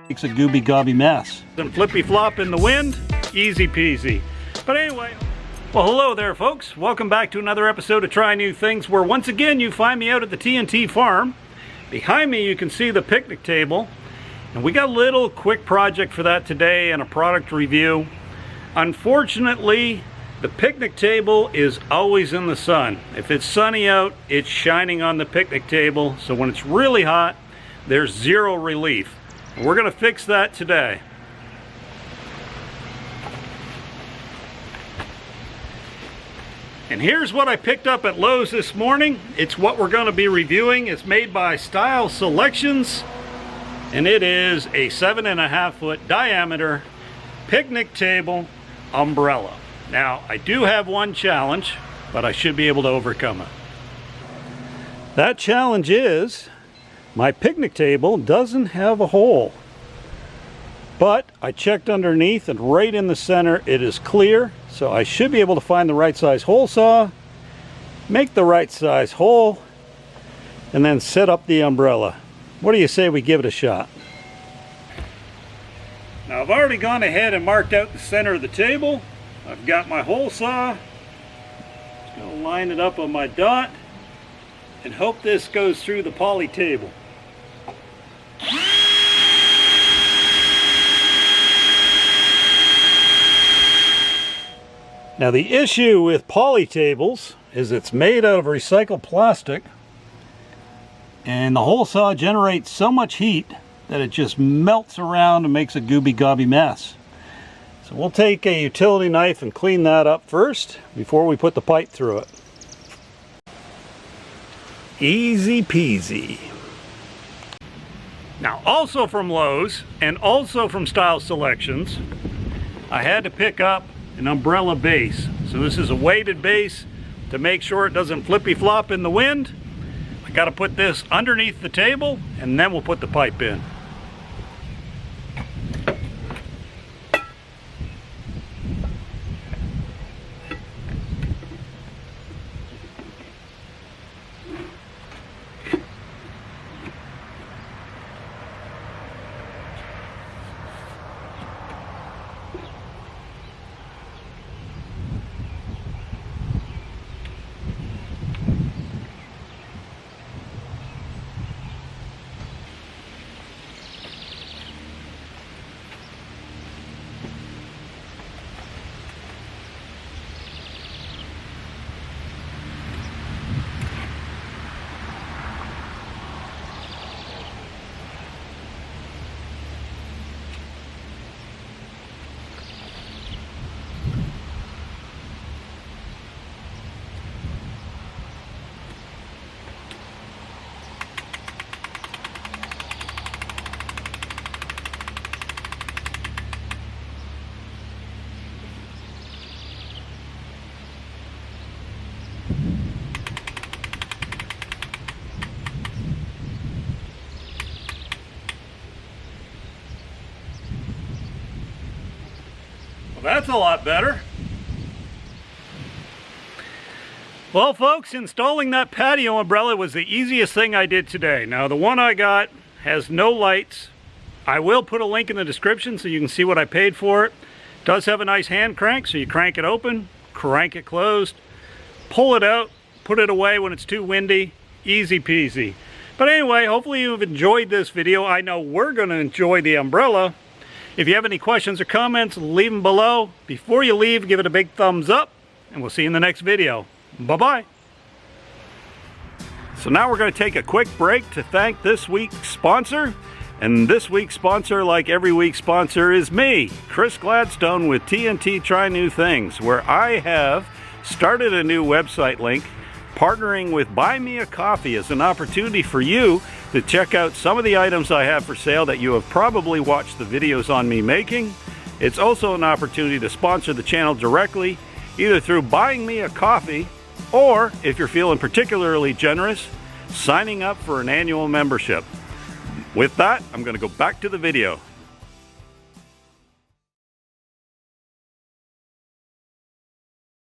Makes a gooby gobby mess. And flippy flop in the wind, easy peasy. But anyway, well, hello there folks. Welcome back to another episode of Try New Things, where once again you find me out at the TNT farm. Behind me you can see the picnic table, and we got a little quick project for that today and a product review. Unfortunately, the picnic table is always in the sun. If it's sunny out, it's shining on the picnic table, so when it's really hot, there's zero relief. We're going to fix that today. And here's what I picked up at Lowe's this morning. It's what we're going to be reviewing. It's made by Style Selections, and it is a 7.5 foot diameter picnic table umbrella. Now, I do have one challenge, but I should be able to overcome it. That challenge is my picnic table doesn't have a hole. But I checked underneath, and right in the center it is clear, so I should be able to find the right size hole saw, make the right size hole, and then set up the umbrella. What do you say we give it a shot? Now, I've already gone ahead and marked out the center of the table. I've got my hole saw. Just going to line it up on my dot and hope this goes through the poly table. Now, the issue with poly tables is it's made out of recycled plastic, and the hole saw generates so much heat that it just melts around and makes a gooby gobby mess. So we'll take a utility knife and clean that up first before we put the pipe through it. Easy peasy. Now, also from Lowe's and also from Style Selections, I had to pick up an umbrella base. So this is a weighted base to make sure it doesn't flippy flop in the wind. I got to put this underneath the table, and then we'll put the pipe in. That's a lot better. Well folks, installing that patio umbrella was the easiest thing I did today. Now, the one I got has no lights. I will put a link in the description so you can see what I paid for it. It does have a nice hand crank, so you crank it open, crank it closed, pull it out, put it away when it's too windy. Easy peasy. But anyway, hopefully you've enjoyed this video. I know we're going to enjoy the umbrella. If you have any questions or comments, leave them below. Before you leave, give it a big thumbs up, and we'll see you in the next video. Bye-bye. So now we're going to take a quick break to thank this week's sponsor. And this week's sponsor, like every week's sponsor, is me, Chris Gladstone with TNT Try New Things, where I have started a new website link. Partnering with Buy Me a Coffee is an opportunity for you to check out some of the items I have for sale that you have probably watched the videos on me making. It's also an opportunity to sponsor the channel directly, either through buying me a coffee, or if you're feeling particularly generous, signing up for an annual membership. With that, I'm going to go back to the video.